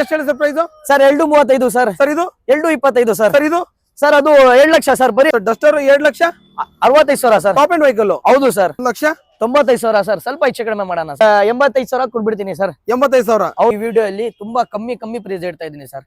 ಎಷ್ಟು ಹೇಳಿ sir price? Sir 235 sir. Sir ಇದು 225 ಸರ್. ಸರ್ ಇದು ಸರ್ ಅದು 2 ಲಕ್ಷ ಸರ್. ಬರೀ Duster 2 lakh 65,000 sir. Top and vehicle. ಹೌದು ಸರ್. 1,95,000 ಸರ್. ಸ್ವಲ್ಪ ಹೆಚ್ಚು ಕಡಿಮೆ ಮಾಡೋಣ. 85,000 ಕೊಡ್ಬಿಡ್ತೀನಿ ಸರ್. 85,000. ಈ ವಿಡಿಯೋ ಅಲ್ಲಿ ತುಂಬಾ ಕಮ್ಮಿ ಪ್ರೈಸ್ ಹೇಳ್ತಾ ಇದೀನಿ ಸರ್.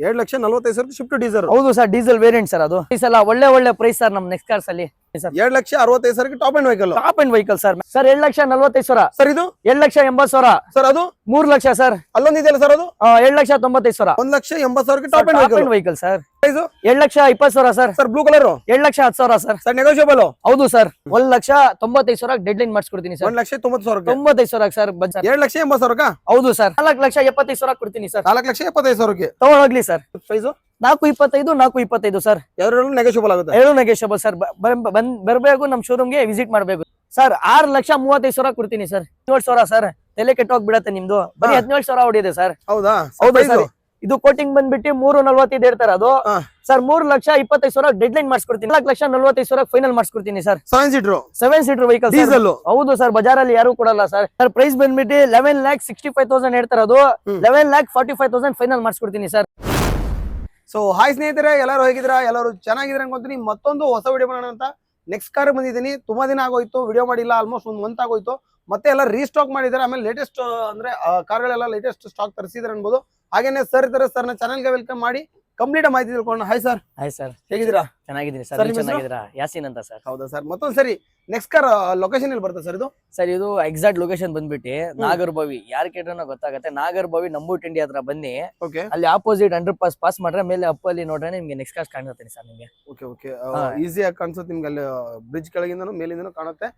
2,45,000 shift diesel. ಹೌದು ಸರ್, ಡೀಸೆಲ್ ವೇರಿಯಂಟ್ ಸರ್. ಅದು ಈ ಸಲ ಒಳ್ಳೆ ಪ್ರೈಸ್ ಸರ್ ನಮ್ ನೆಕ್ಸ್ಟ್ ಕಾರ್ಸ್ ಅಲ್ಲಿ. 2,65,000 top and vehicle. Top and vehicle sir. Sir 2,45,000. Sir ಇದು 2,80,000. ಸರ್ ಅದು 3 ಲಕ್ಷ ಸರ್. ಅಲ್ಲೊಂದು ಇದೆಯಲ್ಲ ಸರ್ ಅದು 2,95,000. 1,80,000 top and vehicle sir. Price 2,20,000 sir. Sir blue colour 2,10,000 sir. Sir negotiable. ಹೌದು ಸರ್. 1,95,000 ಡೆಡ್ ಲೈನ್ ಮಾಡಿಸ್ಕೊಡ್ತೀನಿ sir. 1,90,000 95,000 sir. 2,80,000. ಹೌದು sir. 4,75,000 ಕೊಡ್ತೀನಿ ಸರ್. 4,75,000 ತಗೊಂಡೋಗ್ಲಿ ಸರ್. Price 425 sir. ಎರಡು ನೆಗೋಷಿಯಬಲ್ ಆಗುತ್ತೆ. ಎರಡು ನೆಗೋಷಿಯಬಲ್ ಸರ್. ಬರ್ಬೇಕು ನಮ್ ಶೋರೂಮ್ಗೆ ವಿಸಿಟ್ ಮಾಡ್ಬೇಕು ಸರ್. 6,35,000 ಕೊಡ್ತೀನಿ ಸರ್. 17,000 ಸರ್. ತಲೆ ಕೆಟ್ಟೋಗ್ಬಿಡತ್ತೆ ನಿಮ್ದು. ಬರೀ 17,000 ಹೊಡಿದೆ ಸರ್. ಹೌದಾ? ಹೌದು ಸರ್. ಇದು ಕೋಟಿಂಗ್ ಬಂದ್ಬಿಟ್ಟು 345 ಹೇಳ್ತಾರೆ ಅದು ಸರ್. 3,25,000 ಡೆಡ್ ಲೈನ್ ಮಾಡಿಸ್ಕೊಡ್ತೀನಿ. 4,45,000 ಫೈನಲ್ ಮಾಡಿಸ್ಕೊಡ್ತೀನಿ ಸರ್. 7 seater vehicle diesel. ಹೌದು ಸರ್. ಬಜಾರಲ್ಲಿ ಯಾರು ಕೊಡಲ್ಲ ಸರ್. ಸರ್ ಪ್ರೈಸ್ ಬಂದ್ಬಿಟ್ಟು 11,65,000 ಹೇಳ್ತಾರೆ ಅದು. 11,45,000 ಫೈನಲ್ ಮಾಡಿಸ್ಕೊಡ್ತೀನಿ ಸರ್. ಸೊ ಹಾಯ್ ಸ್ನೇಹಿತರೆ, ಎಲ್ಲರೂ ಹೇಗಿದ್ದೀರಾ? ಎಲ್ಲರೂ ಚೆನ್ನಾಗಿದ್ರೆ ಅನ್ಕೊಂತೀನಿ. ಮತ್ತೊಂದು ಹೊಸ ವಿಡಿಯೋ ಮಾಡೋಣ ಅಂತ ನೆಕ್ಸ್ಟ್ ಕಾರ್ ಬಂದಿದ್ದೀನಿ. ತುಂಬಾ ದಿನ ಆಗೋಯ್ತು ವಿಡಿಯೋ ಮಾಡಿಲ್ಲ. ಆಲ್ಮೋಸ್ಟ್ 1 ಮಂತ್ ಆಗೋಯ್ತು. ಮತ್ತೆ ಎಲ್ಲ ರೀಸ್ಟಾಕ್ ಮಾಡಿದ್ದಾರೆ. ಆಮೇಲೆ ಲೇಟೆಸ್ಟ್ ಅಂದ್ರೆ ಕಾರ್ಗಳೆಲ್ಲ ಲೇಟೆಸ್ಟ್ ಸ್ಟಾಕ್ ತರಿಸಿದ್ರೆ ಅನ್ಬೋದು. ಹಾಗೇನೆ ಸರ್ ಇದ್ದಾರೆ. ಸರ್ ನ ಚಾನಲ್ಗೆ ವೆಲ್ಕಮ್ ಮಾಡಿ ಕಂಪ್ಲೀಟ್ ಮಾಹಿತಿ ತಿಳ್ಕೊಳ್ಳೋಣ. Hi sir. Hi sir. ಹೇಗಿದ್ದೀರಾ? ಚೆನ್ನಾಗಿದ್ದೀನಿ ಸರ್. ಚೆನ್ನಾಗಿದ್ದೀರಾ? ಯಾಸಿನ್ ಅಂತ ಸರ್. ಹೌದಾ ಸರ್. ಮತ್ತೊಂದ್ ಸರಿ ನೆಕ್ಸ್ಟ್ ಕಾರ್ ಲೊಕೇಶನ್ ಎಲ್ಲಿ ಬರುತ್ತೆ ಸರ್ ಇದು? ಸರ್ ಇದು ಎಕ್ಸಾಕ್ಟ್ ಲೊಕೇಶನ್ ಬಂದ್ಬಿಟ್ಟು ನಾಗರ್ಬಾವಿ. ಯಾರು ಕೇಳ್ರೆ ಗೊತ್ತಾಗತ್ತೆ. ನಾಗರ್ಬಾವಿ ನಂಬೂರ್ ಟಿಂಡಿ ಹತ್ರ ಬನ್ನಿ. ಅಲ್ಲಿ ಆಪೋಸಿಟ್ ಅಂಡರ್ ಪಾಸ್ ಮಾಡ್ರೆ ಮೇಲೆ ಅಪ್ ಅಲ್ಲಿ ನೋಡ್ರೆ ನಿಮ್ಗೆ ನೆಕ್ಸ್ಟ್ ಕಾರ್ ಕಾಣುತ್ತೆ ಸರ್. ನಿಮ್ಗೆ ಈಸಿ ಆಗಿ ಕಾಣಿಸುತ್ತೆ ನಿಮ್ಗೆ. ಅಲ್ಲಿ ಬ್ರಿಡ್ಜ್ ಕೆಳಗಿಂದನೂ ಮೇಲಿಂದನೂ ಕಾಣುತ್ತೆ.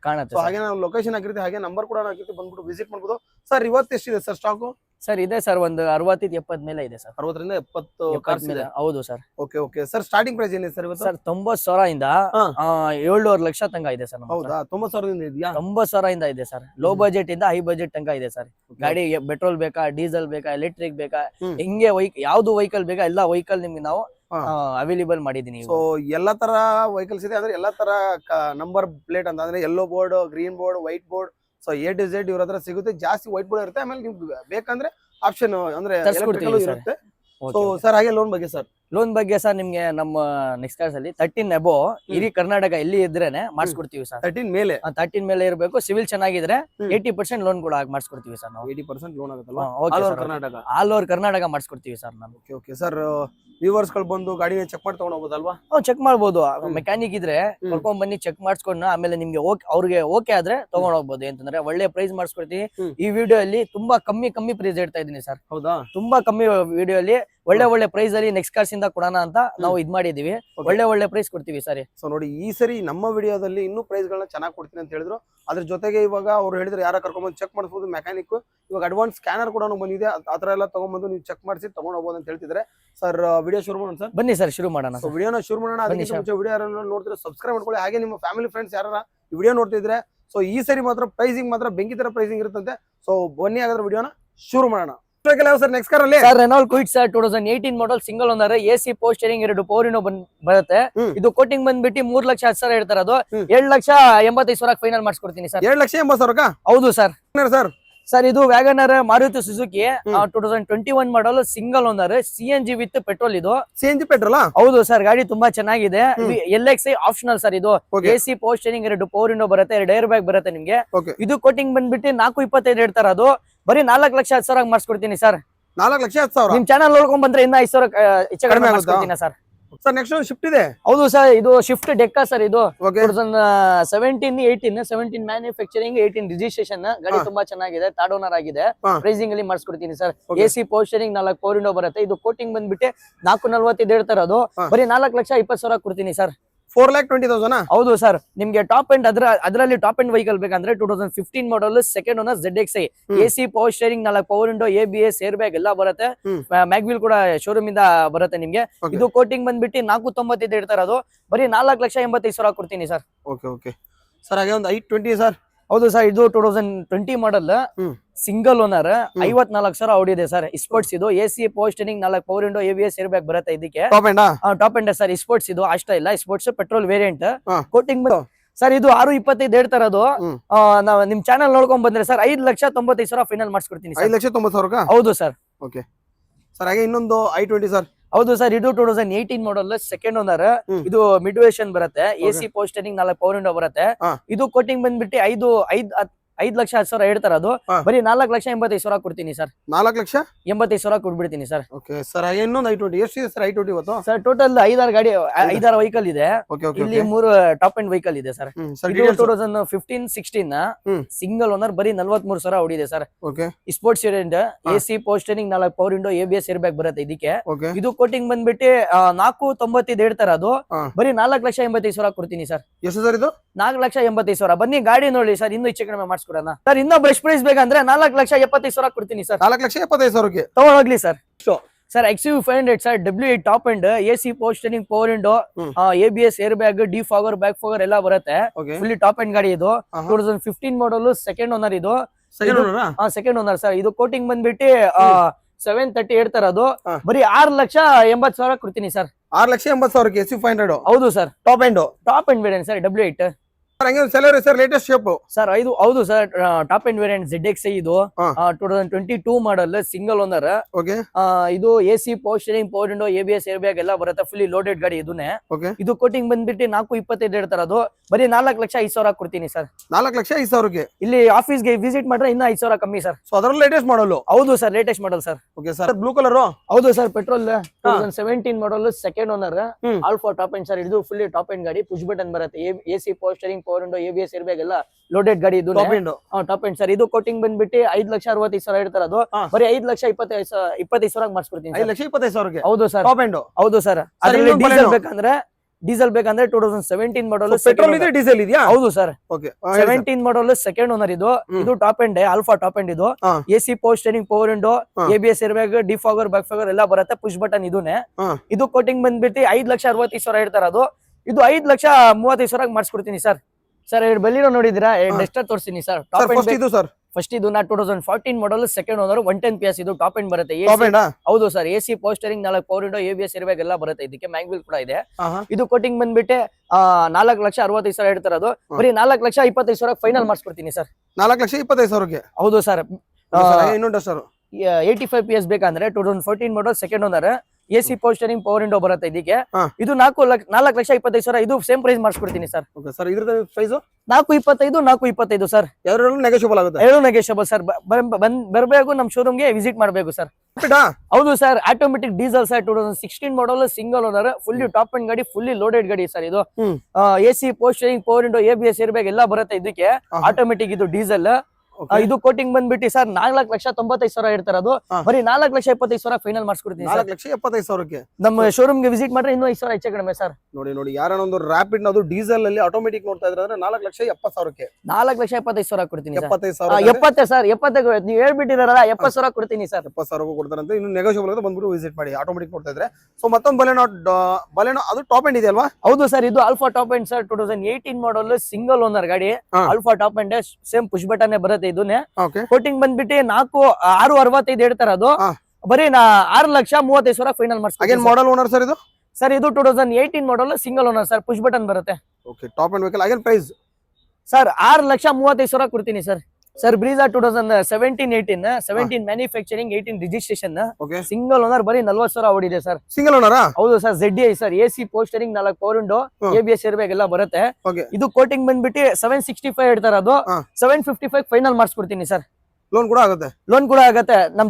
ಹಾಗೆ ನಾವು ಲೊಕೇಶನ್ ಹಾಕಿರ್ತೀವಿ. ಹಾಗೆ ನಂಬರ್ ಕೂಡ ಹಾಕಿರ್ತೀವಿ. ಬಂದ್ಬಿಟ್ಟು ವಿಸಿಟ್ ಮಾಡ್ಬೋದು ಸರ್. ಇವತ್ತು ಎಷ್ಟಿದೆ ಸರ್ ಸ್ಟಾಕು? ಸರ್ ಇದೆ ಸರ್. ಒಂದು 60-70 ಮೇಲೆ ಇದೆ ಸರ್. 60ರಿಂದ 70 ಕಾರ್ಸ್ ಇದೆ. ಹೌದು sir. Okay sir. Starting price ಏನಿದೆ ಸರ್ ಇವತ್ತು? ಸರ್ 90,000 ಇಂದ 7.5 ಲಕ್ಷ ತನಕ ಇದೆ ಸರ್. ಹೌದಾ? 90,000 ಇದೆಯಾ? 90,000 ಇಂದ ಇದೆ ಸರ್. ಲೋ ಬಜೆಟ್ ಇಂದ ಹೈ ಬಜೆಟ್ ತನಕ ಇದೆ ಸರ್. ಗಾಡಿ ಪೆಟ್ರೋಲ್ ಬೇಕಾ, ಡೀಸೆಲ್ ಬೇಕಾ, ಎಲೆಕ್ಟ್ರಿಕ್ ಬೇಕಾ, ಹಿಂಗೆ ಯಾವ್ದು ವೆಹಿಕಲ್ ಬೇಕಾ ಎಲ್ಲ ವೆಹಿಕಲ್ ನಿಮ್ಗೆ ನಾವು ಅವೈಲೇಬಲ್ ಮಾಡಿದೀನಿ. ಸೊ ಎಲ್ಲಾ ತರ ವೆಹಿಕಲ್ಸ್ ಇದೆ. ಅಂದ್ರೆ ಎಲ್ಲಾ ತರ ನಂಬರ್ ಪ್ಲೇಟ್ ಅಂತ ಅಂದ್ರೆ yellow board, green board, white board. So A to Z ಇವ್ರ ಹತ್ರ ಸಿಗುತ್ತೆ. ಜಾಸ್ತಿ ವೈಟ್ ಬೋರ್ಡ್ ಇರುತ್ತೆ. ಆಮೇಲೆ ನಿಮ್ಗೆ ಬೇಕಂದ್ರೆ ಆಪ್ಷನ್ ಅಂದ್ರೆ ಎಲೆಕ್ಟ್ರಿಕಲ್ ಇರುತ್ತೆ. ಸೊ ಸರ್ ಹಾಗೆ ಲೋನ್ ಬಗ್ಗೆ ಸರ್? ಲೋನ್ ಬಗ್ಗೆ ಸರ್ ನಿಮ್ಗೆ ನಮ್ಮ ನೆಕ್ಸ್ಟ್ ಕಾರ್ಸ್ ಅಲ್ಲಿ 13 ಅಬೋ ಇಡೀ ಕರ್ನಾಟಕ ಎಲ್ಲಿ ಇದ್ರೇನೆ ಮಾಡಿಸ್ಕೊಡ್ತೀವಿ ಸರ್. 13 ಮೇಲೆ 13 ಮೇಲೆ ಇರಬೇಕು. ಸಿವಿಲ್ ಚೆನ್ನಾಗಿದ್ರೆ 80% ಲೋನ್ ಕೂಡ ಮಾಡಿಸ್ಕೊಡ್ತೀವಿ ಸರ್ ನಾವು. 80% ಲೋನ್ ಆಗುತ್ತಲ್ವಾ? ಕರ್ನಾಟಕ ಆಲ್ ಓವರ್ ಕರ್ನಾಟಕ ಮಾಡಿಸ್ಕೊಡ್ತೀವಿ ಸರ್ ನಾವು. Okay sir. ವ್ಯೂವರ್ಸ್ ಗಳು ಬಂದು ಗಾಡಿನ ಚೆಕ್ ಮಾಡಿ ತಗೊಂಡ್ ಹೋಗ್ಬೋದಲ್ವಾ? ಚೆಕ್ ಮಾಡ್ಬೋದು. ಮೆಕ್ಯಾನಿಕ್ ಇದ್ರೆ ಕರ್ಕೊಂಡ್ ಬನ್ನಿ, ಚೆಕ್ ಮಾಡಿಸ್ಕೊಂಡು ಆಮೇಲೆ ನಿಮ್ಗೆ ಅವ್ರಿಗೆ ಓಕೆ ಆದ್ರೆ ತಗೊಂಡ್ ಹೋಗ್ಬೋದು. ಅಂತಂದ್ರೆ ಒಳ್ಳೆ ಪ್ರೈಸ್ ಮಾಡಿಸ್ಕೊಡ್ತೀವಿ. ಈ ವಿಡಿಯೋ ಅಲ್ಲಿ ತುಂಬಾ ಕಮ್ಮಿ ಪ್ರೈಸ್ ಹೇಳ್ತಾ ಇದೀನಿ ಸರ್. ಹೌದಾ? ತುಂಬಾ ಕಮ್ಮಿ ವಿಡಿಯೋ ಅಲ್ಲಿ ಒಳ್ಳೆ ಪ್ರೈಸ್ ಅಲ್ಲಿ ನೆಕ್ಸ್ಟ್ ಕಾರ್ಸ್ ಇಂದ ಕೊಡೋಣ ಅಂತ ನಾವು ಇದ್ ಮಾಡಿದೀವಿ. ಒಳ್ಳೆ ಪ್ರೈಸ್ ಕೊಡ್ತೀವಿ ಸರ್. ಸೊ ನೋಡಿ, ಈ ಸರಿ ನಮ್ಮ ವಿಡಿಯೋದಲ್ಲಿ ಇನ್ನೂ ಪ್ರೈಸ್ ಗಳನ್ನ ಚೆನ್ನಾಗಿ ಕೊಡ್ತೀನಿ ಅಂತ ಹೇಳಿದ್ರು. ಅದ್ರ ಜೊತೆಗೆ ಇವಾಗ ಅವ್ರು ಹೇಳಿದ್ರೆ ಯಾರ ಕರ್ಕೊಂಡ್ಬಂದು ಚೆಕ್ ಮಾಡಿಸ್ಬೋದು ಮೆಕ್ಯಾನಿಕ್. ಇವಾಗ ಅಡ್ವಾನ್ಸ್ ಸ್ಕ್ಯಾನರ್ ಕೂಡ ಬಂದಿದೆ. ಆತರ ಎಲ್ಲ ತಗೊಂಡ್ಬಂದು ನೀವು ಚೆಕ್ ಮಾಡಿಸಿ ತಗೊಂಡ್ ಹೋಗ್ಬೋದು ಅಂತ ಹೇಳ್ತಿದ್ರೆ. ಸರ್ ವಿಡಿಯೋ ಶುರು ಮಾಡೋಣ ಸರ್. ಬನ್ನಿ ಸರ್, ಶುರು ಮಾಡೋಣ. ಸೊ ವಿಡಿಯೋನ ಶುರು ಮಾಡೋಣ. ಅದಕ್ಕೆ ಮುಂಚೆ ವಿಡಿಯೋ ಯಾರನ್ನ ನೋಡ್ತಿದ್ರೆ ಸಬ್ಸ್ಕ್ರೈಬ್ ಮಾಡ್ಕೊಳ್ಳಿ. ಹಾಗೆ ನಿಮ್ಮ ಫ್ಯಾಮಿಲಿ ಫ್ರೆಂಡ್ಸ್ ಯಾರ ಈ ವಿಡಿಯೋ ನೋಡ್ತಿದ್ರೆ ಸೊ ಈ ಸರಿ ಮಾತ್ರ ಪ್ರೈಸಿಂಗ್ ಮಾತ್ರ ಬೆಂಕಿ ತರ ಪ್ರೈಸಿಂಗ್ ಇರುತ್ತಂತೆ. ಸೊ ಬನ್ನಿ ಹಾಗಾದ್ರೆ ವಿಡಿಯೋನ ಶುರು ಮಾಡೋಣ. ಸರ್ ನೆಕ್ಸ್ಟ್ ಕಾರ್ ಅಲ್ಲಿ sir Renault Kwid sir 2018 model single owner, AC power steering, 2 power window ಬರುತ್ತೆ. ಇದು ಕೋಟಿಂಗ್ ಬಂದ್ಬಿಟ್ಟು 3,10,000 ಹೇಳ್ತಾರೆ. ಅದು 7,85,000 ಫೈನಲ್ ಮಾಡಿಸ್ಕೊಡ್ತೀನಿ ಸರ್. 7,80,000? ಹೌದು ಸರ್. ಸರ್ ಇದು WagonR Maruti Suzuki 2021 model single owner, CNG with petrol. ಇದು CNG ಪೆಟ್ರೋಲ್? ಹೌದು ಸರ್. ಗಾಡಿ ತುಂಬಾ ಚೆನ್ನಾಗಿದೆ. LXi optional sir. ಇದು AC power steering, 2 power window ಬರುತ್ತೆ, 2 ಏರ್ ಬ್ಯಾಗ್ ಬರುತ್ತೆ ನಿಮ್ಗೆ. ಇದು ಕೋಟಿಂಗ್ ಬಂದ್ಬಿಟ್ಟು 4,25,000 ಹೇಳ್ತಾರೆ. ಅದು ಬರೀ 4,10,000 ಮಾಡಿಸ್ಕೊಡ್ತೀನಿ ಸರ್. 4,10,000? ನಿಮ್ ಚಾನಲ್ ನೋಡ್ಕೊಂಡ್ ಬಂದ್ರೆ ಇನ್ನ 5,000 ಹೆಚ್ಚು ಕಡಿಮೆ ಮಾಡಿಸ್ಕೊಡ್ತೀನಿ ಸರ್. ಸರ್ ನೆಕ್ಸ್ಟ್ ಶಿಫ್ಟ್ ಇದೆ? ಹೌದು ಸರ್. ಇದು ಶಿಫ್ಟ್ ಡೆಕ್ಕಾ ಸರ್. ಇದು 2017 ಮ್ಯಾನುಫ್ಯಾಕ್ಚರಿಂಗ್, 18 ರಿಜಿಸ್ಟ್ರೇಷನ್. ಗಾಡಿ ತುಂಬಾ ಚೆನ್ನಾಗಿದೆ. ಥರ್ಡ್ ಓನರ್ ಆಗಿದೆ. ಪ್ರೈಸಿಂಗ್ ಅಲ್ಲಿ ಮಾಡಿಸ್ಕೊಡ್ತೀನಿ sir. AC power steering, 4 power window ಬರುತ್ತೆ. ಇದು ಕೋಟಿಂಗ್ ಬಂದ್ಬಿಟ್ಟು 4,45,000 ಹೇಳ್ತಾರೆ. ಅದು ಬರೀ 4,20,000 ಕೊಡ್ತೀನಿ ಸರ್. 4,20,000? ಹೌದು ಸರ್. ನಿಮ್ಗೆ ಟಾಪ್ ಎಂಡ್ ಅದರಲ್ಲಿ ಟಾಪ್ ಎಂಡ್ ವೆಹಿಕಲ್ ಬೇಕಂದ್ರೆ 2015 model second owner ZXi, AC power steering, 4 power window, ABS, air bag ಎಲ್ಲ ಬರುತ್ತೆ. ಮ್ಯಾಗ್ವಿಲ್ ಕೂಡ ಶೋರೂಮ್ ಇಂದ ಬರುತ್ತೆ ನಿಮ್ಗೆ. ಇದು ಕೋಟಿಂಗ್ ಬಂದ್ಬಿಟ್ಟು 4,95,000 ಹೇಳ್ತಾರೆ. ಅದು ಬರೀ 4,85,000 ಕೊಡ್ತೀನಿ ಸರ್. Okay sir. ಹಾಗೆ ಒಂದು i20 ಸರ್? ಹೌದು ಸರ್. ಇದು 2020 ಮಾಡಲ್ ಸಿಂಗಲ್ ಓನರ್, 54,000 ಹೊಡಿದೆ ಸರ್. ಸ್ಪೋರ್ಟ್ಸ್. ಇದು AC power steering, 4 power window, ABS, air bag ಬರುತ್ತೆ. ಇದಕ್ಕೆ ಟಾಪ್ ಎಂಡ್ ಸರ್. ಸ್ಪೋರ್ಟ್ಸ್. ಇದು ಅಷ್ಟ ಇಲ್ಲ. Sports petrol variant. Quoting sir ಇದು 6,25,000 ಹೇಳ್ತಾರೆ. ಅದು ನಿಮ್ ಚಾನಲ್ ನೋಡ್ಕೊಂಡ್ ಬಂದ್ರೆ ಸರ್ 5,95,000 ಫೈನಲ್ ಮಾಡಿಸ್ಕೊಡ್ತೀನಿ. 5,90,000? ಹೌದು ಸರ್. ಓಕೆ ಸರ್ ಹಾಗೆ ಇನ್ನೊಂದು i20 ಸರ್. ಹೌದು ಸರ್, ಇದು 2018 ಮಾಡಲ್, ಸೆಕೆಂಡ್ ಓನರ್. ಇದು ಮಿಡ್ ವೇಷನ್ ಬರುತ್ತೆ, AC ಪೋಸ್ಟರಿಂಗ್ 4 ಪವರ್ ವಿಂಡೋ ಬರುತ್ತೆ. ಇದು ಕೋಟಿಂಗ್ ಬಂದ್ಬಿಟ್ಟು 5,10,000 ಹೇಳ್ತಾರ, ಅದು ಬರೀ 4,85,000 ಕೊಡ್ತೀನಿ ಸರ್. 4,85,000 ಕೊಡ್ಬಿಡ್ತೀನಿ ಸರ್. ಓಕೆ ಸರ್, ಹಾಗೆ ಇನ್ನೊಂದು i20 ಎಷ್ಟಿದೆ ಸರ್ i20 ಇವತ್ತು? ಸರ್ ಟೋಟಲ್ 5-6 ಗಾಡಿ, 5-6 ವೆಹಿಕಲ್ ಇದೆ. ಇಲ್ಲಿ 3 ಟಾಪ್ ಅಂಡ್ ವೆಹಿಕಲ್ ಇದೆ ಸರ್. 2015-16 ಸಿಂಗಲ್ ಓನರ್, ಬರೀ 43,000 ಹೊಡಿದೆ sir. Sports variant, AC power steering 4 power window, ABS air bag ಬರುತ್ತೆ ಇದಕ್ಕೆ. ಇದು ಕೋಟಿಂಗ್ ಬಂದ್ಬಿಟ್ಟು 4,95 ಹೇಳ್ತಾರ, ಅದು ಬರೀ 4,85,000 ಕೊಡ್ತೀನಿ ಸರ್. ಎಷ್ಟು ಸರ್ ಇದು? 4,85,000. ಬನ್ನಿ ಗಾಡಿ ನೋಡಿ ಸರ್, ಇನ್ನೂ ಹೆಚ್ಚು ಕಡಿಮೆ ಮಾಡಿಸ್ಕೊಡೋಣ ಸರ್. ಇನ್ನೂ ಬ್ರಷ್ ಪ್ರೈಸ್ ಬೇಕಂದ್ರೆ 4,75,000 ಕೊಡ್ತೀನಿ ಸರ್. 4,75,000ಕ್ಕೆ ತಗೊಂಡೋಗ್ಲಿ sir. Sir XUV500 sir, W8 top end, AC power steering power window, ABS air bag, defogger, back fogger ಎಲ್ಲ ಬರುತ್ತೆ. ಫುಲ್ಲಿ ಟಾಪ್ ಅಂಡ್ ಗಾಡಿ ಇದು. 2015 ಮಾಡಲ್, ಸೆಕೆಂಡ್ ಓನರ್. ಇದು ಸೆಕೆಂಡ್ ಓನರ್ ಸರ್. ಇದು ಕೋಟಿಂಗ್ ಬಂದ್ಬಿಟ್ಟು 730 ಹೇಳ್ತಾರ, ಅದು ಬರೀ 6,80,000 ಕೊಡ್ತೀನಿ ಸರ್. 6,80,000ಕ್ಕೆ XUV500? ಹೌದು sir, top end variant sir, W8 sir. Latest shape sir, ಹೌದು sir, top end variant ZXi ಇದು 2022 ಮಾಡಲ್, ಸಿಂಗಲ್ ಓನರ್. ಇದು AC power steering power window, ABS air bag ಎಲ್ಲ ಬರುತ್ತೆ, ಫುಲ್ಲಿ ಲೋಡೆಡ್ ಗಾಡಿ ಇದನ್ನೇ. ಇದು ಕೋಟಿಂಗ್ ಬಂದ್ಬಿಟ್ಟು 4,25 ಹೇಳ್ತಾರ, ಅದು ಬರೀ 4,05,000 ಕೊಡ್ತೀನಿ ಸರ್. 4,05,000ಕ್ಕೆ ಇಲ್ಲಿ ಆಫೀಸ್ಗೆ ವಿಸಿಟ್ ಮಾಡ್ರೆ ಇನ್ನೂ 5,000 ಕಮ್ಮಿ ಸರ್. ಸೊ ಅದರಲ್ಲಿ ಲೇಟೆಸ್ಟ್ ಮಾಡಲ್? ಹೌದು sir, latest model sir. Okay sir, blue colour? ಹೌದು sir, petrol 2017 model, second owner, alpha top end sir. ಇದು ಫುಲ್ಲಿ ಟಾಪ್ ಅಂಡ್ ಗಾಡಿ, ಪುಷ್ ಬಟನ್ ಬರುತ್ತೆ, AC power steering power window, ABS air bag ಎಲ್ಲ loaded ಗಾಡಿ ಇದು. Top end sir. ಇದು quoting ಬಂದ್ಬಿಟ್ಟು 5,65,000 ಹೇಳ್ತಾರ, ಅದು ಬರೀ 5,25,000 ಮಾಡಿಸ್ಕೊಡ್ತೀನಿ. 5,25,000ಕ್ಕೆ? ಹೌದು ಸರ್. ಹೌದು ಸರ್. ಡೀಸೆಲ್ ಬೇಕಂದ್ರೆ 2017 ಮಾಡಲ್, ಪೆಟ್ರೋಲ್ ಇದೆ, ಡೀಸೆಲ್ ಇದೆಯಾ? ಹೌದು ಸರ್. 17 ಮಾಡಲ್, ಸೆಕೆಂಡ್ ಓನರ್. ಇದು top and, alpha top and. ಇದು AC power steering power window, ABS air bag, defogger, back fogger ಎಲ್ಲ ಬರುತ್ತೆ, ಪುಷ್ ಬಟನ್ ಇದನ್ನೇ. ಇದು ಕೋಟಿಂಗ್ ಬಂದ್ಬಿಟ್ಟು 5,65,000 ಹೇಳ್ತಾರ, ಅದು ಇದು 5,35,000 ಮಾಡಿಸ್ಕೊಡ್ತೀನಿ ಸರ್. ಸರ್ ಬೆಲ್ಲಿರೋ ನೋಡಿದಿರಾ? ಡಸ್ಟರ್ ತೋರಿಸ್ತೀನಿ ಸರ್. ಫಸ್ಟ್ ಇದು 2014 ಮಾಡಲ್, ಸೆಕೆಂಡ್ ಓನರ್, 110 PS. ಇದು ಟಾಪ್ ಅಂಡ್ ಬರುತ್ತೆ. ಹೌದು sir. AC power steering 4 power window, ABS air bag ಎಲ್ಲ ಬರುತ್ತೆ ಇದಕ್ಕೆ, ಮ್ಯಾಗ್ವಿಲ್ ಕೂಡ ಇದೆ. ಇದು ಕೋಟಿಂಗ್ ಬಂದ್ಬಿಟ್ಟು 4,65,000 ಹೇಳ್ತಾರ, ಅದು ಬರೀ 4,25,000 ಫೈನಲ್ ಮಾಡಿಸ್ಕೊಡ್ತೀನಿ ಸರ್. 4,25,000ಕ್ಕೆ? ಹೌದು ಸರ್. ಇನ್ನೊಂದು ಸರ್ 85 PS ಬೇಕಂದ್ರೆ 2014 model, second owner, AC power steering power window ಬರುತ್ತೆ ಇದಕ್ಕೆ. ಇದು 4,25,000. ಇದು ಸೇಮ್ ಪ್ರೈಸ್ ಮಾಡಿಸ್ಕೊಡ್ತೀನಿ ಸರ್. ಸರ್ ಇದ್ರ ಪ್ರೈಸ್ 4,25 ಸರ್. ಎರಡು ನೆಗೋಷಿಯಬಲ್ ಆಗುತ್ತೆ? ಎರಡು ನೆಗೋಷಿಯಬಲ್ ಸರ್. ಬರಬೇಕು, ನಮ್ ಶೋರೂಮ್ಗೆ ವಿಸಿಟ್ ಮಾಡಬೇಕು ಸರ್. ಹೌದು sir, automatic diesel sir, 2016 model, single owner, fully top end ಗಾಡಿ, ಫುಲ್ಲಿ ಲೋಡೆಡ್ ಗಾಡಿ ಸರ್. ಇದು AC power steering power window, ABS air bag ಎಲ್ಲ ಬರುತ್ತೆ ಇದಕ್ಕೆ, ಆಟೋಮೆಟಿಕ್. ಇದು ಡೀಸೆಲ್. ಇದು ಕೋಟಿಂಗ್ ಬಂದ್ಬಿಟ್ಟು ಸರ್ 4,95,000 ಹೇಳ್ತಾರ, ಅದು ಬರೀ 4,75,000 ಫೈನಲ್ ಮಾಡಿಸ್ಕೊಡ್ತೀನಿ. 4,75,000ಕ್ಕೆ ನಮ್ಮ ಶೋರೂಮ್ಗೆ ವಿಸಿಟ್ ಮಾಡ್ರೆ ಇನ್ನೂ 5,000 ಹೆಚ್ಚು ಕಡಿಮೆ ಸರ್. ನೋಡಿ ಯಾರೋ ಒಂದು ರ್ಯಾಪಿಡ್ ಅದು ಡೀಸೆಲ್ ಅಲ್ಲಿ ಆಟೋಮೆಟಿಕ್ ನೋಡ್ತಾ ಇದ್ರೆ 4,70,000ಕ್ಕೆ 4,75,000 ಕೊಡ್ತೀನಿ. 70,000? 70 ಸರ್, 70 ನೀವು ಹೇಳ್ಬಿಟ್ಟಿದಾರಲ್ಲ, 70,000 ಕೊಡ್ತೀನಿ ಸರ್. 70,000 ಕೊಡ್ತಾರಂತೆ. ಇನ್ನು ನೆಗೋಷಿಯಬಲ್ ಆಗುತ್ತೆ, ಬಂದ್ಬಿಟ್ಟು ವಿಸಿಟ್ ಮಾಡಿ ಆಟೋಮೆಟಿಕ್ ನೋಡ್ತಾ ಇದ್ರೆ. ಸೊ ಮತ್ತೊಂದು ಬಲೆನೋ ಅದು ಟಾಪ್ ಎಂಡ್ ಇದೆ ಅಲ್ವಾ? ಹೌದು ಸರ್, ಇದು alpha top end sir, 2018 model, single owner ಗಾಡಿ, alpha top end, same push button ಬರುತ್ತೆ ಇದನ್ನೇ. ಕೋಟಿಂಗ್ ಬಂದ್ಬಿಟ್ಟು 6,65 ಹೇಳ್ತಾರ, ಅದು ಬರೀ 6,30,000 ಫೈನಲ್ ಮಾಡಿಸ್ತೀನಿ. ಮಾಡಲ್ ಓನರ್ ಸರ್ ಇದು? ಸರ್ ಇದು 2018 model, single owner sir, push button ಬರುತ್ತೆ. Okay, top end vehicle. Again price sir 6,30,000 ಕೊಡ್ತೀನಿ sir. Sir Brezza 2017 manufacturing, 18 registration, single owner, ಬರೀ 40,000 ಓಡಿದೆ ಸರ್. Single owner? ಹೌದು sir. ZDI sir, AC power steering 4 power window, ABS air bag ಎಲ್ಲ ಬರುತ್ತೆ. ಇದು quoting ಬಂದ್ಬಿಟ್ಟು 765 ಹೇಳ್ತಾರ, ಅದು 755 ಫೈನಲ್ ಮಾಡಿಸ್ಕೊಡ್ತೀನಿ ಸರ್. ಲೋನ್ ಕೂಡ ಆಗುತ್ತೆ? ಲೋನ್ ಕೂಡ ಆಗುತ್ತೆ. ನಮ್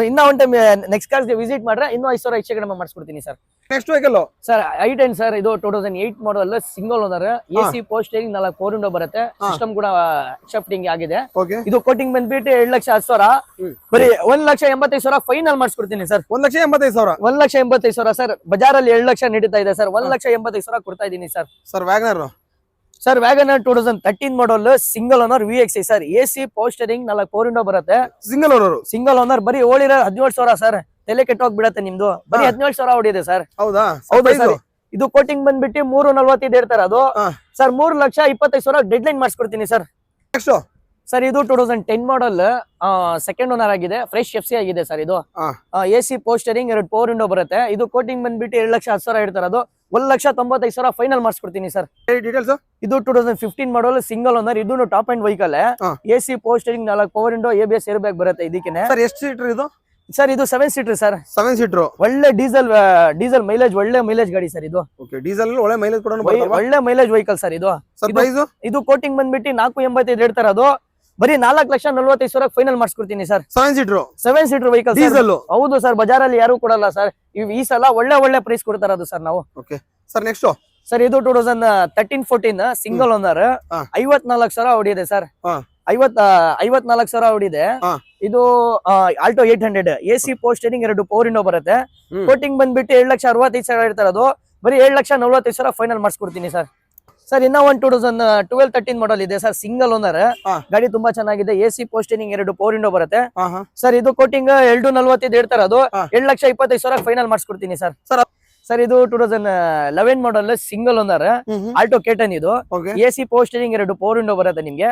ಇನ್ನ ಒನ್ ಟೈಮ್ ನೆಕ್ಸ್ಟ್ ಕಾರ್ಗೆ ವಿಸಿಟ್ ಮಾಡ್ರೆ ಇನ್ನೂ 5,000 ಹೆಚ್ಚು ಕಡಿಮೆ ಮಾಡಿಸ್ಕೊಡ್ತೀನಿ sir. Next vehicle sir i10 sir. ಇದು 2008 model, single owner, AC power steering 4 power window ಬರುತ್ತೆ, ಸಿಸ್ಟಮ್ ಕೂಡ ಶಿಫ್ಟಿಂಗ್ ಆಗಿದೆ. ಇದು ಕೋಟಿಂಗ್ ಬಂದ್ಬಿಟ್ಟು 7,10,000, ಬರೀ 1,85,000 ಫೈನಲ್ ಮಾಡಿಸ್ಕೊಡ್ತೀನಿ ಸರ್. 1,85,000? 1,85,000 ಸರ್. ಬಜಾರಲ್ಲಿ 2 ಲಕ್ಷ ನಡೀತಾ ಇದೆ ಸರ್, 1,85,000 ಕೊಡ್ತಾ ಇದೀನಿ sir. Sir Wagon R sir, Wagon R 2013 model, single owner, VXI sir, AC power steering 4 power window ಬರುತ್ತೆ, ಸಿಂಗಲ್ ಓನರ್, ಬರೀ ಓಡಿರೋ 17,000 ಸರ್. ತಲೆ ಕೆಟ್ಟೋಗ್ಬಿಡತ್ತೆ ನಿಮ್ದು, ಬರೀ 17,000 ಹೊಡಿದೆ ಸರ್. ಹೌದಾ? ಹೌದು ಸರ್. ಇದು ಕೋಟಿಂಗ್ ಬಂದ್ಬಿಟ್ಟು 3,45 ಹೇಳ್ತಾರ, ಅದು ಸರ್ 3,25,000 ಡೆಡ್ ಲೈನ್ ಮಾಡಿಸ್ಕೊಡ್ತೀನಿ ಸರ್. ಸರ್ ಇದು 2010 ಮಾಡಲ್, ಸೆಕೆಂಡ್ ಓನರ್ ಆಗಿದೆ, ಫ್ರೆಶ್ FC ಆಗಿದೆ ಸರ್. ಇದು AC ಪೋಸ್ಟರಿಂಗ್ 2 ಪವರ್ ವಿಂಡೋ ಬರುತ್ತೆ. ಇದು ಕೋಟಿಂಗ್ ಬಂದ್ಬಿಟ್ಟು 7,10,000 ಹೇಳ್ತಾರ, ಅದು 1,95,000 ಫೈನಲ್ ಮಾಡಿಸ್ಕೊಡ್ತೀನಿ ಸರ್. ಡೀಟೇಲ್ಸ್? ಇದು 2015 ಮಾಡಲ್, ಸಿಂಗಲ್ ಓನರ್, ಇದು top and vehicle, AC power steering 4 power window, ABS air bag ಬರುತ್ತೆ ಇದಕ್ಕೆ. ಸರ್ ಎಷ್ಟು ಸೀಟರ್ ಇದು? ಸರ್ ಇದು 7 ಸೀಟರ್ ಸರ್. 7 ಸೀಟರ್. ಒಳ್ಳೆ ಡೀಸೆಲ್ ಮೈಲೇಜ್, ಒಳ್ಳೆ ಮೈಲೇಜ್ ಗಾಡಿ ಸರ್ ಇದು. ಓಕೆ, ಡೀಸೆಲ್ ಒಳ್ಳೆ ಮೈಲೇಜ್ ಕೂಡ ಒಳ್ಳೆ ಮೈಲೇಜ್ ವೆಹಿಕಲ್ ಸರ್ ಇದು. ಸರ್ ಪ್ರೈಸ್ ಇದು ಕೋಟಿಂಗ್ ಬಂದ್ಬಿಟ್ಟು 485 ಹೇಳ್ತಾರೆ, ಅದು ಬರೀ 4,45,000 ಫೈನಲ್ ಮಾಡಿಸ್ಕೊಡ್ತೀನಿ ಸರ್. 7 seater vehicle diesel. ಹೌದು ಸರ್, ಬಜಾರಲ್ಲಿ ಯಾರು ಕೊಡಲ್ಲ ಸರ್. ಈ ಸಲ ಒಳ್ಳೆ ಪ್ರೈಸ್ ಕೊಡ್ತಾರ ಅದು ಸರ್ ನಾವು. ಓಕೆ ಸರ್, ನೆಕ್ಸ್ಟ್ ಸರ್ ಇದು 2013-14 ಸಿಂಗಲ್ ಓನರ್, 54,000 ಹೊಡಿದೆ ಸರ್. 54,000 ಹೊಡಿದೆ. ಇದು Alto 800 AC power steering, 2 power window ಬರುತ್ತೆ. ಕೋಟಿಂಗ್ ಬಂದ್ಬಿಟ್ಟು 7,65,000 ಹೇಳ್ತಾರೆ, ಅದು ಬರೀ 7,40,000 ಫೈನಲ್ ಮಾಡಿಸ್ಕೊಡ್ತೀನಿ ಸರ್. ಸರ್ ಇನ್ನ ಒಂದು 2012-13 ಮಾಡಲ್ ಇದೆ ಸರ್, ಸಿಂಗಲ್ ಓನರ್ ಗಾಡಿ, ತುಂಬಾ ಚೆನ್ನಾಗಿದೆ. AC ಪೋಸ್ಟರಿಂಗ್, 2 ಪವರ್ ವಿಂಡೋ ಬರುತ್ತೆ ಸರ್. ಇದು ಕೋಟಿಂಗ್ 2,45 ಹೇಳ್ತಾರೆ, ಅದು 7,25,000 ಫೈನಲ್ ಮಾಡಿಸ್ಕೊಡ್ತೀನಿ ಸರ್. ಸರ್ ಇದು 2011 model single owner, Alto K ten. ಇದು AC ಪೋಸ್ಟರಿಂಗ್, 2 ಪವರ್ ವಿಂಡೋ ಬರುತ್ತೆ ನಿಮ್ಗೆ.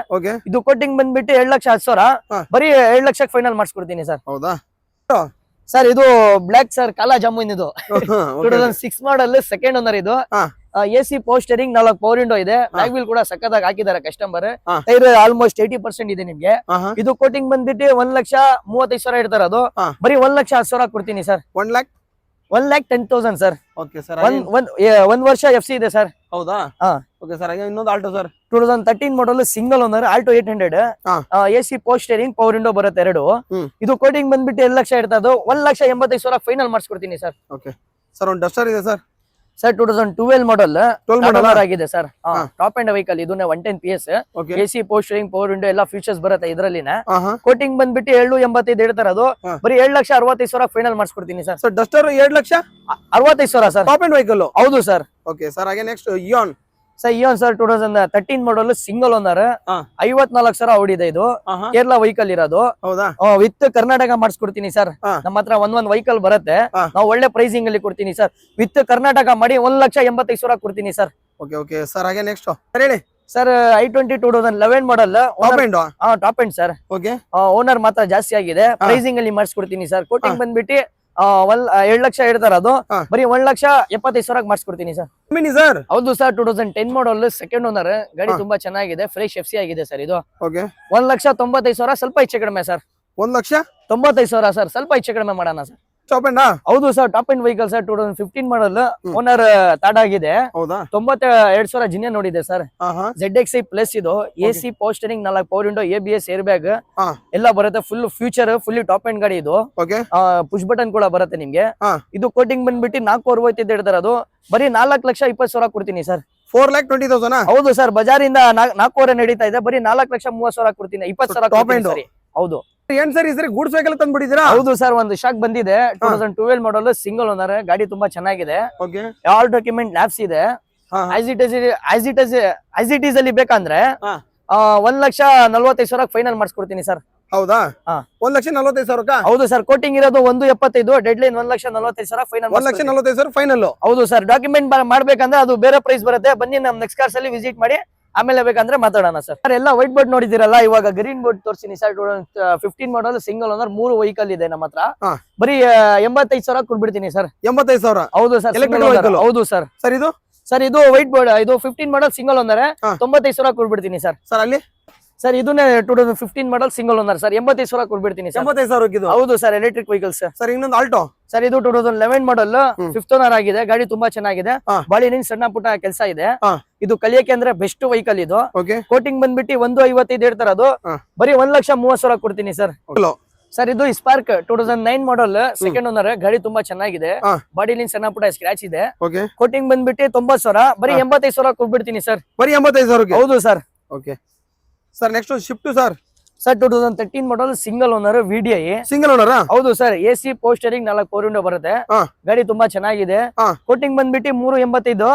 ಇದು ಕೋಟಿಂಗ್ ಬಂದ್ಬಿಟ್ಟು 7,10,000, ಬರೀ 7 ಲಕ್ಷಕ್ಕೆ ಫೈನಲ್ ಮಾಡಿಸ್ಕೊಡ್ತೀನಿ ಸರ್. ಹೌದಾ ಸರ್ ಇದು ಬ್ಲಾಕ್ ಸರ್, ಕಾಲಾ ಜಾಮೂನ್. ಇದು 2006 ಮಾಡಲ್, ಸೆಕೆಂಡ್ ಓನರ್. ಇದು AC ಪೋಸ್ಟರಿಂಗ್, 4 ಪವರ್ ವಿಂಡೋ ಇದೆ. ಬ್ಯಾಕ್ ವೀಲ್ ಕೂಡ ಸಕ್ಕದಾಗಿ ಹಾಕಿದ್ದಾರೆ ಕಸ್ಟಮರ್. ಟೈರ್ ಆಲ್ಮೋಸ್ಟ್ 80% ಇದೆ ನಿಮ್ಗೆ. ಇದು ಕೋಟಿಂಗ್ ಬಂದ್ಬಿಟ್ಟು 1,35,000 ಇಡ್ತಾರೆ, ಅದು ಬರೀ 1,10,000 ಕೊಡ್ತೀನಿ ಸರ್. 1,10,000 ಸರ್. ಓಕೆ ಸರ್, ಒಂದ್ ವರ್ಷ FC ಇದೆ ಸರ್. ಹೌದಾ? ಓಕೆ ಸರ್, ಇನ್ನೊಂದು Alto sir, 2013 model single owner, Alto 800 AC power steering, power window ಬರುತ್ತೆ 2. ಇದು ಕೋಟಿಂಗ್ ಬಂದ್ಬಿಟ್ಟು 2 ಲಕ್ಷ ಇರ್ತದೆ, 1,85,000 ಫೈನಲ್ ಮಾಡಿಸ್ಕೊಡ್ತೀನಿ ಸರ್. ಓಕೆ ಸರ್, ಒಂದು ಡಸ್ಟರ್ ಇದೆ ಸರ್. ಸರ್ 2012 ಮಾಡಲ್ ಆಗಿದೆ ಸರ್. ಟಾಪ್ ಅಂಡ್ ವೆಹಿಕಲ್, ಇದು 110 PS. AC power steering, power window ಎಲ್ಲ ಫೀಚರ್ಸ್ ಬರುತ್ತೆ ಇದರಲ್ಲಿನ. ಕೋಟಿಂಗ್ ಬಂದ್ಬಿಟ್ಟು 7,85 ಹೇಳ್ತಾರೆ, ಅದು ಬರೀ 7,65,000 ಫೈನಲ್ ಮಾಡಿಸ್ಕೊಡ್ತೀನಿ sir. Duster 7,65,000 sir, top and vehicle. ಹೌದು ಸರ್. ಓಕೆ ಸರ್, ಹಾಗೆ next Eon sir 2013 model single owner, 54,000 ಹೊಡಿದೆ. ಇದು ಕೇರಳ ವೆಹಿಕಲ್ ಇರೋದು. ಹೌದಾ? ವಿತ್ ಕರ್ನಾಟಕ ಮಾಡಿಸ್ಕೊಡ್ತೀನಿ ಸರ್. ನಮ್ಮ ಹತ್ರ ಒಂದ್ ವೆಹಿಕಲ್ ಬರುತ್ತೆ, ನಾವು ಒಳ್ಳೆ ಪ್ರೈಸಿಂಗ್ ಅಲ್ಲಿ ಕೊಡ್ತೀನಿ ಸರ್. ವಿತ್ ಕರ್ನಾಟಕ ಮಾಡಿ 1,85,000 ಕೊಡ್ತೀನಿ ಸರ್. ಓಕೆ ಓಕೆ ಸರ್, ಹಾಗೆ ನೆಕ್ಸ್ಟ್ ಹೇಳಿ ಸರ್. I20 2011 ಮಾಡಲ್, ಟಾಪ್ ಎಂಡ್ ಸರ್. ಓನರ್ ಮಾತ್ರ ಜಾಸ್ತಿ ಆಗಿದೆ, ಪ್ರೈಸಿಂಗ್ ಅಲ್ಲಿ ಮಾಡಿಸ್ಕೊಡ್ತೀನಿ ಸರ್. ಕೋಟಿಂಗ್ ಬಂದ್ಬಿಟ್ಟು 7 ಲಕ್ಷ ಹೇಳ್ತಾರ, ಅದು ಬರೀ 1,75,000 ಮಾಡಿಸ್ಕೊಡ್ತೀನಿ ಸರ್. ಹೌದು ಸರ್, 2010 ಮಾಡಲ್ ಸೆಕೆಂಡ್ ಓನರ್ ಗಾಡಿ, ತುಂಬಾ ಚೆನ್ನಾಗಿದೆ, ಫ್ರೆಶ್ FC ಆಗಿದೆ ಸರ್. ಇದು 1,95,000, ಸ್ವಲ್ಪ ಹೆಚ್ಚು ಕಡಿಮೆ ಸರ್. 1,95,000 ಸರ್, ಸ್ವಲ್ಪ ಹೆಚ್ಚು ಕಡಿಮೆ ಮಾಡೋಣ ಸರ್. ಹೌದು sir, top and vehicle sir. 2015 model, owner ತಾಡ ಆಗಿದೆ. 92,000 ಜಿನ್ನೆ ನೋಡಿದೆ ಸರ್. ZXi plus. ಇದು AC power steering, 4 power window, ABS air bag ಎಲ್ಲ ಬರುತ್ತೆ. Full future, full top end ಗಾಡಿ. ಇದು ಪುಷ್ ಬಟನ್ ಕೂಡ ಬರುತ್ತೆ ನಿಮ್ಗೆ. ಇದು ಕೋಟಿಂಗ್ ಬಂದ್ಬಿಟ್ಟು 4,65 ಹೇಳ್ತಾರೆ, ಅದು ಬರೀ 4,20,000 ಕೊಡ್ತೀನಿ ಸರ್. 4,20,000? ಹೌದು ಸರ್, ಬಜಾರಿಂದ 4,500 ನಡೀತಾ ಇದೆ, ಬರೀ 4,30,000 ಕೊಡ್ತೀನಿ. 20,000. ಹೌದು. ಏನ್ ಸರ್, ಈ ಸರಿ ಗೂಡ್ಸ್ ವೆಹಿಕಲ್ ತಂದ್ಬಿಟ್ಟಿದ್ದೀರಾ? ಹೌದು ಸರ್, ಒಂದು ಶಾಕ್ ಬಂದಿದೆ. 2012 ಮಾಡಲ್ ಸಿಂಗಲ್ ಓನರ್ ಗಾಡಿ, ತುಂಬಾ ಚೆನ್ನಾಗಿದೆ. ಆಲ್ ಡಾಕ್ಯುಮೆಂಟ್ ಲ್ಯಾಬ್ಸ್ ಇದೆ. ಆಸ್ ಇಟ್ ಈಸ್ ಅಲ್ಲಿ ಬೇಕಂದ್ರೆ 1,40,000 ಫೈನಲ್ ಮಾಡಿಸ್ಕೊಡ್ತೀನಿ ಸರ್. ಹೌದಾ? 1,40,000? ಹೌದು ಸರ್. ಕೋಟಿಂಗ್ ಇರೋದು 1,75, ಡೆಡ್ ಲೈನ್ 1,40,000 ಫೈನಲ್. 1,40,000 ಫೈನಲ್? ಹೌದು ಸರ್. ಡಾಕ್ಯುಮೆಂಟ್ ಮಾಡ್ಬೇಕಂದ್ರೆ ಅದು ಬೇರೆ ಪ್ರೈಸ್ ಬರುತ್ತೆ. ಬನ್ನಿ ನಮ್ ನೆಕ್ಸ್ಟ್ ಕಾರ್ಸ್ ಅಲ್ಲಿ ವಿಸಿಟ್ ಮಾಡಿ, ಆಮೇಲೆ ಬೇಕಂದ್ರೆ ಮಾತಾಡೋಣ ಸರ್. ಎಲ್ಲ ವೈಟ್ ಬೋರ್ಡ್ ನೋಡಿದಿರಲ್ಲ, ಇವಾಗ ಗ್ರೀನ್ ಬೋರ್ಡ್ ತೋರಿಸ್ತೀನಿ sir. 2015 model single owner, 3 vehicle ಇದೆ ನಮ್ಮ ಹತ್ರ. ಬರೀ 85,000 ಕೊಡ್ಬಿಡ್ತೀನಿ ಸರ್. 85,000? ಹೌದು ಸರ್. ಹೌದು ಸರ್. ಸರ್ ಇದು ವೈಟ್ ಬೋರ್ಡ್, ಇದು 15 ಮಾಡಲ್ ಸಿಂಗಲ್ ಓನರ್, 95,000 ಕೊಡ್ಬಿಡ್ತೀನಿ ಸರ್. ಸರ್ ಅಲ್ಲಿ ಸರ್ ಇದನ್ನೇ 2015 ಮಾಡಲ್ ಸಿಂಗಲ್ ಓನರ್ ಸರ್, 85,000 ಕೊಡ್ಬಿಡ್ತೀನಿ ಸರ್. 85,000? ಹೌದು sir, electric vehicle sir. Sir ಇನ್ನೊಂದು ಆಲ್ಟೋ ಸರ್, ಇದು 2011 ಮಾಡಲ್, 5th ಓನರ್ ಆಗಿದೆ. ಗಾಡಿ ತುಂಬಾ ಚೆನ್ನಾಗಿದೆ, ಬಾಳಿನ ಸಣ್ಣ ಪುಟ್ಟ ಕೆಲಸ ಇದೆ. ಇದು ಕಲಿಯಕ್ಕೆ ಅಂದ್ರೆ ಬೆಸ್ಟ್ ವೆಹಿಕಲ್. ಇದು ಕೋಟಿಂಗ್ ಬಂದ್ಬಿಟ್ಟು 1,55 ಹೇಳ್ತಾರೆ, ಅದು ಬರೀ 1,30,000 ಕೊಡ್ತೀನಿ ಸರ್. ಸರ್ ಇದು ಸ್ಪಾರ್ಕ್ 2009 ಮಾಡಲ್, ಸೆಕೆಂಡ್ ಓನರ್ ಗಾಡಿ, ತುಂಬಾ ಚೆನ್ನಾಗಿದೆ. ಬಾಡಿಲಿ ಸಣ್ಣ ಪುಟ್ಟ ಸ್ಕ್ರಾಚ್ ಇದೆ. ಕೋಟಿಂಗ್ ಬಂದ್ಬಿಟ್ಟು 90,000, ಬರೀ 85,000 ಕೊಡ್ಬಿಡ್ತೀನಿ ಸರ್. ಬರೀ 85,000? ಹೌದು sir. Okay sir, next Swift sir. Sir 2013 model single owner, VDI. Single owner? ಹೌದು sir. AC power steering, 4 power window ಬರುತ್ತೆ. ಗಾಡಿ ತುಂಬಾ ಚೆನ್ನಾಗಿದೆ. ಕೋಟಿಂಗ್ ಬಂದ್ಬಿಟ್ಟು 3,85,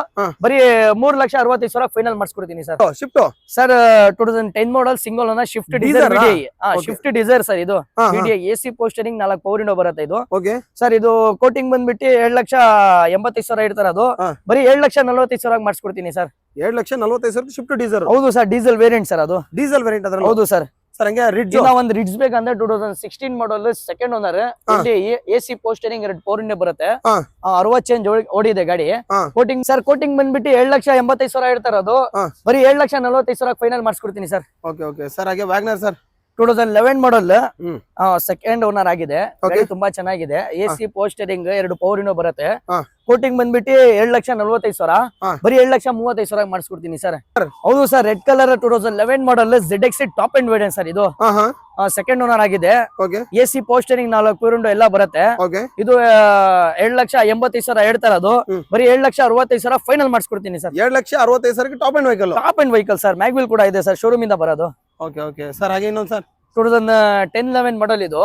ಬರೀ 3,60,000 ಫೈನಲ್ ಮಾಡಿಸ್ಕೊಡ್ತೀನಿ sir. Swift sir 2010 model single owner, Swift Dzire VDI. Swift Dzire sir. ಇದು VDI AC power steering, 4 power window ಬರುತ್ತೆ. ಇದು ಸರ್, ಇದು ಕೋಟಿಂಗ್ ಬಂದ್ಬಿಟ್ಟು 7,85,000 ಇಡ್ತಾರೆ, ಅದು ಬರೀ 7,40,000 ಮಾಡಿಸ್ಕೊಡ್ತೀನಿ ಸರ್. 7,40,000 shift diesel? ಹೌದು ಸರ್, ಡೀಸೆಲ್ ವೇರಿಯಂಟ್ ಸರ್. ಅದು ಡೀಸೆಲ್ ವೇರಿಯಂಟ್ ಅದ್ರ? ಹೌದು ಸರ್. ಸರ್ ಹಂಗೆ ರಿಡ್ಜ್, ಒಂದು ರಿಡ್ಜ್ ಬೇಕಂದ್ರೆ 2016 ಮಾಡಲ್ second owner, AC power steering, 2 power window ಬರುತ್ತೆ. 60 ಚೇಂಜ್ ಓಡಿದೆ ಗಾಡಿ. ಕೋಟಿಂಗ್ ಸರ್, ಕೋಟಿಂಗ್ ಬಂದ್ಬಿಟ್ಟು 7,85,000 ಇಡ್ತಾರೆ, ಅದು ಬರೀ 7,40,000 ಫೈನಲ್ ಮಾಡಿಸ್ಕೊಡ್ತೀನಿ ಸರ್. Okay okay sir. ಹಾಗೆ ವ್ಯಾಗ್ನರ್ ಸರ್, 2011 ಮಾಡಲ್ ಹ್ಮ್. ಸೆಕೆಂಡ್ ಓನರ್ ಆಗಿದೆ. ಗಾಡಿ ತುಂಬಾ ಚೆನ್ನಾಗಿದೆ. AC ಪೋಸ್ಟರಿಂಗ್ 2 ಪವರ್ ವಿಂಡೋ ಬರುತ್ತೆ. ಕೋಟಿಂಗ್ ಬಂದ್ಬಿಟ್ಟು 7,45,000 ಬರೀ 7,35,000 ಮಾಡಿಸ್ಕೊಡ್ತೀನಿ ಸರ್. ಹೌದು sir, red colour 2011 model ZX top end variant sir. ಇದು ಸೆಕೆಂಡ್ ಓನರ್ ಆಗಿದೆ. AC ಪೋಸ್ಟರಿಂಗ್ 4 ಪವರ್ ವಿಂಡೋ ಎಲ್ಲ ಬರುತ್ತೆ. ಇದು 7,85,000 ಹೇಳ್ತಾರೆ. ಅದು ಬರೀ 7,65,000 ಫೈನಲ್ ಮಾಡಿಸ್ಕೊಡ್ತೀನಿ sir. 7,65,000 top and vehicle. Top and vehicle sir. Mag wheel ಕೂಡ ಇದೆ ಸರ್, ಶೋರೂಮ್ ಇಂದ ಬರೋದು. ಓಕೆ ಸರ್, ಹಾಗೆ ಇನ್ನೊಂದು ಸರ್ 2010-11 ಮಾಡಲ್ ಇದು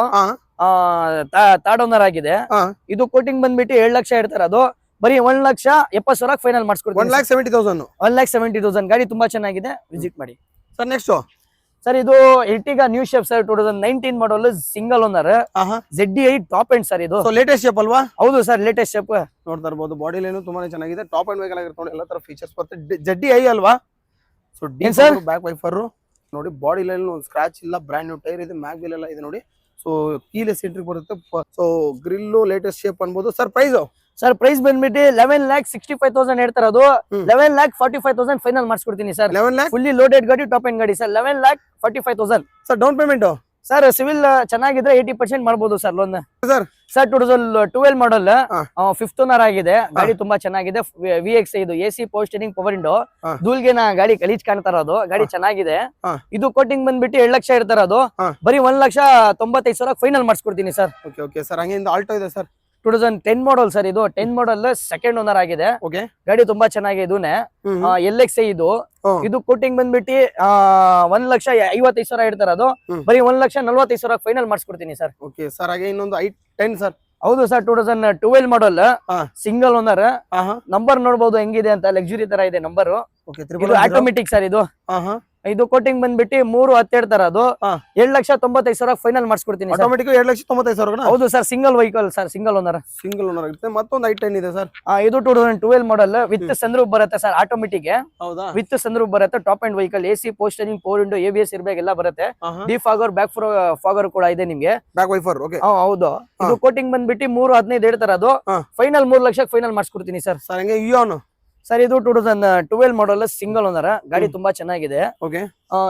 ಥರ್ಡ್ ಓನರ್ ಆಗಿದೆ. ಇದು ಕೋಟಿಂಗ್ ಬಂದ್ಬಿಟ್ಟು 7 ಲಕ್ಷ ಹೇಳ್ತಾರೆ. ಅದು ಬರೀ 1,70,000 ಫೈನಲ್ ಮಾಡಿಸ್ಕೊಡ್ತೀನಿ. 1,70,000. 1,70,000 ಗಾಡಿ ತುಂಬಾ ಚೆನ್ನಾಗಿದೆ, ವಿಸಿಟ್ ಮಾಡಿ ಸರ್. ನೆಕ್ಸ್ಟ್ ಸರ್, ಇದು ಎರ್ಟಿಗಾ ನ್ಯೂ ಶೇಪ್ ಸರ್. 2019 ಮಾಡಲ್ single owner ZDI top end sir. ಇದು ಲೇಟೆಸ್ಟ್ ಶೇಪ್ ಅಲ್ವಾ? ಹೌದು ಸರ್, ಲೇಟೆಸ್ಟ್ ಶೇಪ್. ನೋಡ್ತಾ ಇರಬಹುದು, ಬಾಡಿ ಲೈನ್ ತುಂಬಾನೇ ಚೆನ್ನಾಗಿದೆ. ಟಾಪ್ ಅಂಡ್ ವೆಹಿಕಲ್ ಆಗಿರುತ್ತೆ ನೋಡಿ. ಎಲ್ಲ ತರ ಫೀಚರ್ಸ್ ಬರುತ್ತೆ. ZDI ಅಲ್ವಾ? ಸೊ ಬ್ಯಾಕ್ ವೈಫರ್ ನೋಡಿ, ಬಾಡಿ ಲೈನ್ ಒಂದು ಸ್ಕ್ರಾಚ್ ಇಲ್ಲ, ಬ್ರ್ಯಾಂಡ್ ನ್ಯೂ ಟೈರ್ ಇದೆ, ಮ್ಯಾಗ್ ವೀಲ್ ಎಲ್ಲ ಇದೆ ನೋಡಿ. ಸೊ ಕೀಲೆಸ್ ಎಂಟ್ರಿ ಬರುತ್ತೆ. ಸೊ ಗ್ರಿಲ್ ಲೇಟೆಸ್ಟ್ ಶೇಪ್ ಅನ್ಬೋದು ಸರ್. ಪ್ರೈಸ್ ಬಂದ್ಬಿಟ್ಟು 11,65,000 ಹೇಳ್ತಾರೆ. ಅದು 11,45,000 ಫೈನಲ್ ಮಾಡಿಸ್ಕೊಡ್ತೀನಿ ಸರ್. 11 ಫುಲ್ಲಿ ಲೋಡೆಡ್ ಗಾಡಿ, ಟಾಪ್ ಎಂಡ್ ಗಾಡಿ sir. 11,45,000 sir. Down payment sir, civil ಚೆನ್ನಾಗಿದ್ರೆ 80% ಮಾಡ್ಬೋದು ಸರ್ ಲೋನ್. ಸರ್ 2012 ಮಾಡಲ್ 5th ಓನರ್ ಆಗಿದೆ. ಗಾಡಿ ತುಂಬಾ ಚೆನ್ನಾಗಿದೆ. VX ಇದು AC ಪೋಸ್ಟರಿಂಗ್ ಪವರ್ ವಿಂಡೋ. ಧೂಲ್ಗೆನ ಗಾಡಿ ಗಲೀಜ್ ಕಾಣ್ತಾರ. ಅದು ಗಾಡಿ ಚೆನ್ನಾಗಿದೆ. ಇದು ಕೋಟಿಂಗ್ ಬಂದ್ಬಿಟ್ಟು 7 ಲಕ್ಷ ಇರ್ತಾರ. ಅದು ಬರೀ 1,95,000 ಫೈನಲ್ ಮಾಡಿಸ್ಕೊಡ್ತೀನಿ ಸರ್. Okay sir. ಹಂಗೆ ಆಲ್ಟೋ ಇದೆ ಸರ್. 2010 model sir. ಇದು 10 ಮಾಡಲ್ ಸೆಕೆಂಡ್ ಓನರ್ ಆಗಿದೆ. ಗಾಡಿ ತುಂಬಾ ಚೆನ್ನಾಗಿದೆ. ಇದೂನೆ LXi ಇದು. ಇದು ಕೋಟಿಂಗ್ ಬಂದ್ಬಿಟ್ಟು 1,55,000 ಇಡ್ತಾರೆ. ಅದು ಬರೀ 1,40,000 ಫೈನಲ್ ಮಾಡಿಸ್ಕೊಡ್ತೀನಿ ಸರ್. Okay sir. ಹಾಗೆ ಇನ್ನೊಂದು i10 ಸರ್. ಹೌದು sir, 2012 model single owner. Number ನೋಡಬಹುದು ಹೆಂಗಿದೆ ಅಂತ, ಲಕ್ಸುರಿ ತರ ಇದೆ ನಂಬರ್. Automatic sir. ಇದು ಕೋಟಿಂಗ್ ಬಂದ್ಬಿಟ್ಟು 3,10 ಹೇಳ್ತಾರೆ. ಅದು 7,95,000 ಫೈನಲ್ ಮಾಡಿಸ್ಕೊಡ್ತೀನಿ. ಆಟೋಮೆಟಿಕ್ 7,95,000. ಹೌದು sir, single vehicle sir, single owner ಇರುತ್ತೆ. ಮತ್ತೊಂದು i10 ಇದೆ ಸರ್. ಇದು 2012 ಮಾಡಲ್ ವಿತ್ ಸನ್ರೂಫ್ ಬರುತ್ತೆ ಸರ್. ಆಟೋಮೆಟಿಕ್ ಹೌದಾ? ವಿತ್ ಸನ್ರೂಫ್ ಬರುತ್ತೆ. Top and vehicle. AC power steering power window, ABS ಇರ್ಬೇಕು, ಎಲ್ಲ ಬರುತ್ತೆ. ಡಿಫಾಗರ್, ಬ್ಯಾಕ್ ಫಾಗರ್ ಕೂಡ ಇದೆ ನಿಮ್ಗೆ. Back wiper. ಹೌದು. ಇದು ಕೋಟಿಂಗ್ ಬಂದ್ಬಿಟ್ಟು 3,15 ಹೇಳ್ತಾರೆ. ಅದು ಫೈನಲ್ 3 ಲಕ್ಷ ಫೈನಲ್ ಮಾಡಿಸ್ಕೊಡ್ತೀನಿ ಸರ್. ಹಂಗೆ ಇಯಾನ್ ಸರ್, ಇದು 2012 ಮಾಡಲ್ ಸಿಂಗಲ್ ಓನರ್. ಗಾಡಿ ತುಂಬಾ ಚೆನ್ನಾಗಿದೆ.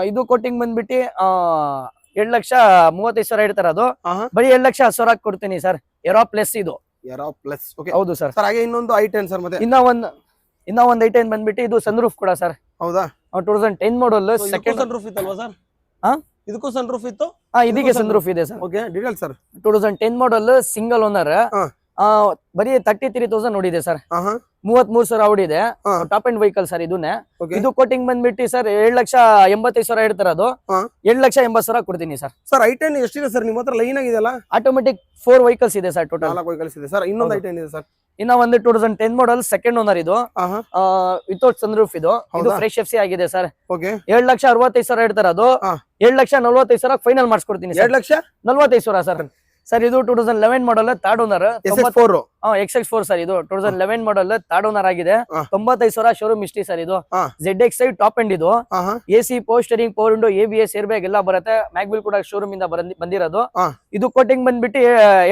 ಇದು ಕೋಟಿಂಗ್ ಬಂದ್ಬಿಟ್ಟು 7,35,000 ಹೇಳ್ತಾರೆ. ಅದು ಬರೀ 7,10,000 ಕೊಡ್ತೀನಿ ಸರ್. ಎರೋ ಪ್ಲಸ್ ಇದು. ಹೌದು ಸರ್. ಹಾಗೆ ಇನ್ನೊಂದು i10 ಸರ್. ಮತ್ತೆ ಇನ್ನ ಒಂದು i10 ಬಂದ್ಬಿಟ್ಟು ಇದು ಸನ್ರೂಫ್ ಕೂಡ ಸರ್. ಹೌದಾ? 2010 ಮಾಡಲ್ ಸೆಕೆಂಡ್ ಸನ್ರೂಫ್ ಇತ್ತಲ್ವಾ ಸರ್? ಇದಕ್ಕೂ ಸನ್ರೂಫ್ ಇತ್ತು. ಇದಕ್ಕೆ ಸನ್ರೂಫ್ ಇದೆ sir. Detail sir. 2010 model single owner. ಬರೀ 33,000 ನೋಡಿದೆ ಸರ್. 33,000 ಓಡಿದೆ. Top and vehicle sir. ಇದನ್ನೇ. ಇದು ಕೋಟಿಂಗ್ ಬಂದ್ಬಿಟ್ಟು ಸರ್ 7,85,000 ಹೇಳ್ತಾರೆ. ಅದು 7,80,000 ಕೊಡ್ತೀನಿ ಸರ್. ಸರ್ i10 ಎಷ್ಟಿದೆ ಸರ್ ನಿಮ್ಮ ಹತ್ರ? ಲೈನ್ ಆಗಿದೆಯಲ್ಲ? ಆಟೋಮೆಟಿಕ್ 4 ವೆಹಿಕಲ್ಸ್ ಇದೆ ಸರ್. ಟೋಟಲ್ 4 ವೆಹಿಕಲ್ಸ್ ಇದೆ ಸರ್. ಇನ್ನೊಂದು i10 ಇದೆ ಸರ್. ಇನ್ನ ಒಂದು 2010 ಮಾಡಲ್ ಸೆಕೆಂಡ್ ಓನರ್. ಇದು ವಿತೌಟ್ ಸನ್ರೂಫ್. ಇದು ಫ್ರೆಶ್ FC ಆಗಿದೆ ಸರ್. 7,65,000 ಹೇಳ್ತಾರೆ. ಅದು 7,40,000 ಫೈನಲ್ ಮಾಡಿಸ್ಕೊಡ್ತೀನಿ. 7,40,000 ಸರ್. ಸರ್, ಇದು 2011 model third owner. XX4 sir. ಇದು 2011 ಮಾಡಲ್ ಥರ್ಡ್ ಓನರ್ ಆಗಿದೆ. 95,000 ಶೋರೂಮ್ ಹಿಸ್ಟ್ರಿ ಸರ್. ಇದು ZXi ಟಾಪ್ ಎಂಡ್. ಇದು AC power steering power window, ABS ಇರ್ಬೇಕು, ಎಲ್ಲ ಬರುತ್ತೆ. ಮ್ಯಾಗ್ವಿಲ್ ಕೂಡ ಶೋರೂಮ್ ಇಂದ ಬಂದಿರೋದು. ಇದು ಕೋಟಿಂಗ್ ಬಂದ್ಬಿಟ್ಟು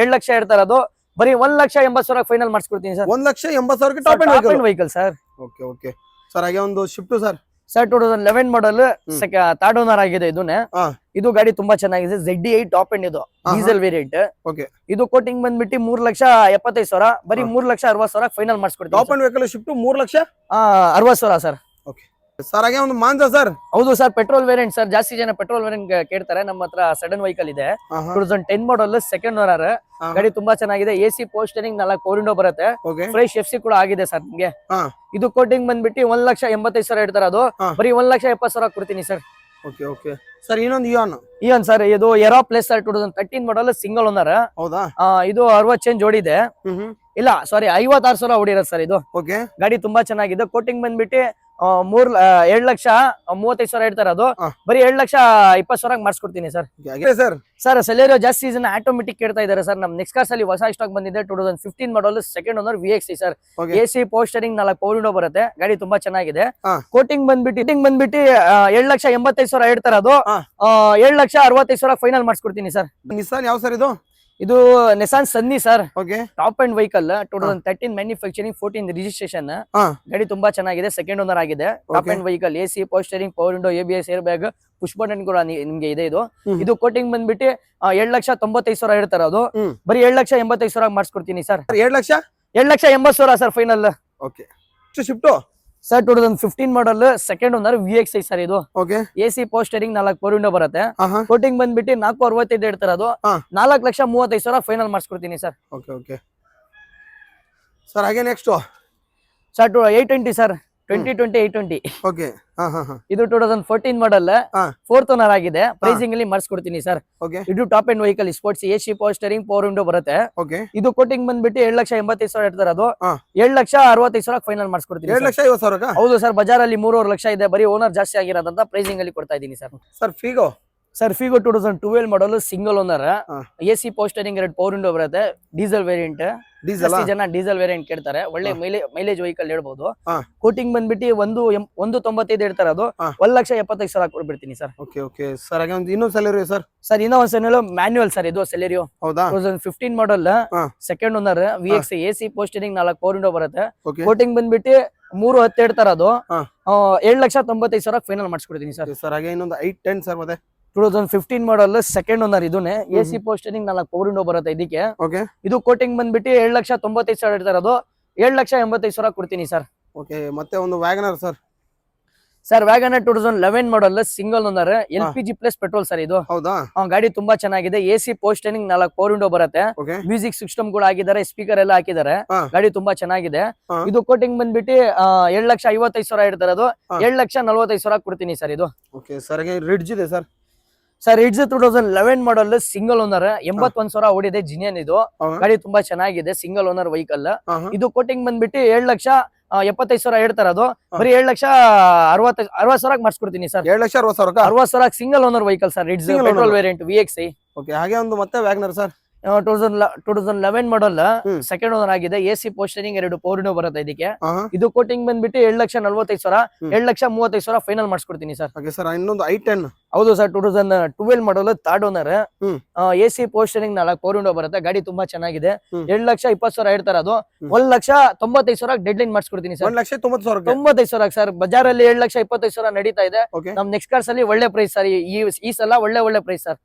7 ಲಕ್ಷ ಹೇಳ್ತಾರೆ. ಅದು ಬರೀ 1,80,000 ಫೈನಲ್ ಮಾಡಿಸ್ಕೊಡ್ತೀನಿ sir. 1,80,000 top and vehicle sir. Okay sir. ಹಾಗೆ ಒಂದು Swift sir. 2011 model third owner ಆಗಿದೆ. ಇದನ್ನೇ. ಇದು ಗಾಡಿ ತುಂಬಾ ಚೆನ್ನಾಗಿದೆ. ZDI top end. ಇದು ಡೀಸೆಲ್ ವೇರಿಯಂಟ್. ಇದು ಕೋಟಿಂಗ್ ಬಂದ್ಬಿಟ್ಟು 3,75,000 ಬರೀ 3,60,000 ಫೈನಲ್ ಮಾಡಿಸ್ಕೊಡ್ತೀನಿ. Top and vehicle Swift 3,60,000 sir. Sir, ಹಾಗೆ ಒಂದು ಮಾಂಜಾ ಸರ್. ಹೌದು ಸರ್, ಪೆಟ್ರೋಲ್ ವೇರಿಯಂಟ್ ಸರ್. ಜಾಸ್ತಿ ಜನ ಪೆಟ್ರೋಲ್ ವೇರಿಯಂಟ್ ಕೇಳ್ತಾರೆ. ನಮ್ಮ ಹತ್ರ ಸಡನ್ ವೆಹಿಕಲ್ ಇದೆ. 2010 ಮಾಡಲ್ ಸೆಕೆಂಡ್ ಓನರ್. ಗಾಡಿ ತುಂಬಾ ಚೆನ್ನಾಗಿದೆ. AC ಪೋಸ್ಟರಿಂಗ್ 4 ಪವರ್ ವಿಂಡೋ ಬರುತ್ತೆ. ಫ್ರೆಶ್ FC ಕೂಡ ಆಗಿದೆ ಸರ್ ನಿಮ್ಗೆ. ಇದು ಕೋಟಿಂಗ್ ಬಂದ್ಬಿಟ್ಟು 1,85,000 ಹೇಳ್ತಾರೆ. ಅದು ಬರೀ 1,70,000 ಕೊಡ್ತೀನಿ ಸರ್. ಸರ್, ಇನ್ನೊಂದು ಇಯಾನ್ ಸರ್. ಇದು arrow plus sir. 2013 model single owner. ಹೌದಾ? ಇದು 60 ಚೇಂಜ್ ಓಡಿದೆ. ಇಲ್ಲ, ಸಾರಿ, 56,000 ಓಡಿರೋದು ಸರ್. ಇದು ಗಾಡಿ ತುಂಬಾ ಚೆನ್ನಾಗಿದೆ. ಕೋಟಿಂಗ್ ಬಂದ್ಬಿಟ್ಟು 7,35,000 ಹೇಳ್ತಾರೆ. ಅದು ಬರೀ 7,20,000 ಮಾಡಿಸ್ಕೊಡ್ತೀನಿ ಸರ್. ಸರ್, ಸೆಲೆರಿಯೋ ಜಾಸ್ತಿ ಜನ ಆಟೋಮೆಟಿಕ್ ಕೇಳ್ತಾ ಇದಾರೆ ಸರ್. ನಮ್ ನೆಕ್ಸ್ಟ್ ಕಾರ್ಸ್ ಅಲ್ಲಿ ಹೊಸ ಸ್ಟಾಕ್ ಬಂದಿದೆ. 2015 model second owner VXi sir. AC power steering 4 power window ಬರುತ್ತೆ. ಗಾಡಿ ತುಂಬಾ ಚೆನ್ನಾಗಿದೆ. ಕೋಟಿಂಗ್ ಬಂದ್ಬಿಟ್ಟು 7,85,000 ಹೇಳ್ತಾರೆ. ಅದು 7,65,000 ಫೈನಲ್ ಮಾಡಿಸ್ಕೊಡ್ತೀನಿ ಸರ್. ನಿಸ್ಸಾನ್ ಯಾವ ಸರ್ ಇದು? ಇದು Nissan Sunny sir, okay top and vehicle 2013 manufacturing 14 registration. ಹಾ ಗಾಡಿ ತುಂಬಾ ಚೆನ್ನಾಗಿದೆ, ಸೆಕೆಂಡ್ ಓನರ್ ಆಗಿದೆ. Top and vehicle, AC, power steering, power window, ABS, air bag, push button ಕೂಡ ನಿಮ್ಗೆ ಇದೆ. ಇದು ಇದು ಕೋಟಿಂಗ್ ಬಂದ್ಬಿಟ್ಟು 7,95,000 ಹೇಳ್ತಾರೆ. ಅದು ಬರೀ 7,85,000 ಮಾಡಿಸ್ಕೊಡ್ತೀನಿ sir. 7,80,000 sir final. Okay Swift sir 2015 model, second owner, VXI sir. ಇದು okay AC, power steering, 4 power window ಬರುತ್ತೆ. ಆಹಾ ಕೋಟಿಂಗ್ ಬಂದ್ಬಿಟ್ಟು 465 ಹೇಳ್ತಾರೆ. ಅದು 4,35,000 ಫೈನಲ್ ಮಾಡಿಸ್ಕೊಡ್ತೀನಿ ಸರ್. Okay okay sir. ಹಾಗೆ ನೆಕ್ಸ್ಟ್ ಸರ್ 820 ಸರ್, 2020 820. ಓಕೆ ಹಾ ಹಾ ಹಾ ಇದು 2014 ಮಾಡಲ್, ಹಾ ಫೋರ್ತ್ ಓನರ್ ಆಗಿದೆ. ಪ್ರೈಸಿಂಗ್ ಅಲ್ಲಿ ಮಾಡಿಸ್ಕೊಡ್ತೀನಿ ಸರ್. ಓಕೆ ಇದು top and vehicle, sports, AC, power steering, power window ಬರುತ್ತೆ. ಓಕೆ ಇದು ಕೋಟಿಂಗ್ ಬಂದ್ಬಿಟ್ಟು 7,85,000 ಹೇಳ್ತಾರೆ. ಅದು ಹಾ 7,65,000 ಫೈನಲ್ ಮಾಡಿಸ್ಕೊಡ್ತೀನಿ. 7,50,000 ಹೌದು ಸರ್, ಬಜಾರ್ ಅಲ್ಲಿ 3.5 ಲಕ್ಷ ಇದೆ. ಬರೀ ಓನರ್ ಜಾಸ್ತಿ ಆಗಿರೋದಂತ ಪ್ರೈಸಿಂಗ್ ಅಲ್ಲಿ ಕೊಡ್ತಾ ಇದೀನಿ sir. Sir Figo sir Figo 2012 model, single owner, AC, power steering, 2 power window ಬರುತ್ತೆ. ಡೀಸೆಲ್ ವೇರಿಯಂಟ್, ಡೀಸೆಲ್ ಜಾಸ್ತಿ ಜನ ಡೀಸೆಲ್ ವೇರಿಯಂಟ್ ಕೇಳ್ತಾರೆ. ಒಳ್ಳೆ ಮೈಲೇಜ್ ವೆಹಿಕಲ್ ಹೇಳ್ಬೋದು. ಹಾ ಕೋಟಿಂಗ್ ಬಂದ್ಬಿಟ್ಟು 195 ಹೇಳ್ತಾರೆ. ಅದು ಹಾ 1,75,000 ಕೊಡ್ಬಿಡ್ತೀನಿ ಸರ್. Okay okay sir. ಹಾಗೆ ಒಂದು ಇನ್ನೊಂದು ಸೆಲೆರಿ ಸರ್. ಸರ್ ಇನ್ನೂ ಒಂದು ಮ್ಯಾನ್ಯುವಲ್ ಸರ್. ಇದು ಸೆಲೆರಿಯೋ ಹೌದಾ 2015 ಮಾಡಲ್, ಹಾ second owner, VXI, AC, power steering, 4 power window ಬರುತ್ತೆ. ಓಕೆ ಕೋಟಿಂಗ್ ಬಂದ್ಬಿಟ್ಟು 310 ಹೇಳ್ತಾರೆ. ಅದು ಹಾ 7,95,000 ಫೈನಲ್ ಮಾಡಿಸ್ಕೊಡ್ತೀನಿ ಸರ್. ಸರ್. ಹಾಗೆ ಇನ್ನೊಂದು 810 ಸರ್. ಮತ್ತೆ 2015 ಮಾಡಲ್, ಸೆಕೆಂಡ್ ಓನರ್, ಇದನ್ನೇ AC, power steering, 4 power window ಬರುತ್ತೆ. ಇದಕ್ಕೆ ಓಕೆ ಇದು ಕೋಟಿಂಗ್ ಬಂದ್ಬಿಟ್ಟು 7,95,000 ಹೇಳ್ತಾರೆ. ಅದು 7,85,000 ಕೊಡ್ತೀನಿ ಸರ್. ಓಕೆ ಮತ್ತೆ ಒಂದು Wagon R sir. Sir Wagon R 2011 model, single owner, LPG plus petrol sir. ಇದು ಹೌದಾ ಗಾಡಿ ತುಂಬಾ ಚೆನ್ನಾಗಿದೆ. AC, power steering, 4 power window ಬರುತ್ತೆ. ಓಕೆ ಮ್ಯೂಸಿಕ್ ಸಿಸ್ಟಮ್ ಕೂಡ ಹಾಕಿದ್ದಾರೆ, ಸ್ಪೀಕರ್ ಎಲ್ಲ ಹಾಕಿದ್ದಾರೆ. ಹಾ ಗಾಡಿ ತುಂಬಾ ಚೆನ್ನಾಗಿದೆ. ಹಾ ಇದು ಕೋಟಿಂಗ್ ಬಂದ್ಬಿಟ್ಟು 7,55,000 ಹೇಳ್ತಾರೆ. ಅದು ಹಾ 7,45,000 ಕೊಡ್ತೀನಿ ಸರ್. ಇದು ಓಕೆ ಸರ್. ಹಾಗೆ ರಿಡ್ಜ್ ಇದೆ sir. Sir Ritz 2011 model, single owner, 81,000 ಓಡಿದೆ. ಜಿನಿಯನ್ ಇದು. ಗಾಡಿ ತುಂಬಾ ಚೆನ್ನಾಗಿದೆ, ಸಿಂಗಲ್ ಓನರ್ ವೆಹಿಕಲ್. ಇದು ಕೋಟಿಂಗ್ ಬಂದ್ಬಿಟ್ಟು 7,75,000 ಹೇಳ್ತಾರೆ. ಅದು ಬರೀ 7,60,000 ಮಾಡಿಸ್ಕೊಡ್ತೀನಿ sir. 7,60,000 60,000 single owner vehicle sir. Ritz petrol variant, VXI. Okay. ಹಾಗೆ ಒಂದು ಮತ್ತೆ Wagon R sir. 2011 model, second owner ಆಗಿದೆ. AC, power steering, 2 power window ಬರುತ್ತೆ. ಇದಕ್ಕೆ ಇದು ಕೋಟಿಂಗ್ ಬಂದ್ಬಿಟ್ಟು 7,45,000, 7,35,000 ಫೈನಲ್ ಮಾಡಿಸ್ಕೊಡ್ತೀನಿ ಸರ್. Okay sir. ಇನ್ನೊಂದು 810. ಹೌದು sir, 2012 model, third owner, AC, power steering, 4 power window ಬರುತ್ತೆ. ಗಾಡಿ ತುಂಬಾ ಚೆನ್ನಾಗಿದೆ. 7,20,000 ಹೇಳ್ತಾರೆ. ಅದು 1,95,000 ಡೆಡ್ ಲೈನ್ ಮಾಡಿಸ್ಕೊಡ್ತೀನಿ ಸರ್. 1,90,000 95,000 ಸರ್. ಬಜಾರ್ ಅಲ್ಲಿ 7,25,000 ನಡೀತಾ ಇದೆ. ಓಕೆ ನಮ್ ನೆಕ್ಸ್ಟ್ ಕಾರ್ಸ್ ಅಲ್ಲಿ ಒಳ್ಳೆ ಪ್ರೈಸ್ ಸರ್. ಈ ಸಲ ಒಳ್ಳೆ ಪ್ರೈಸ್ ಸರ್.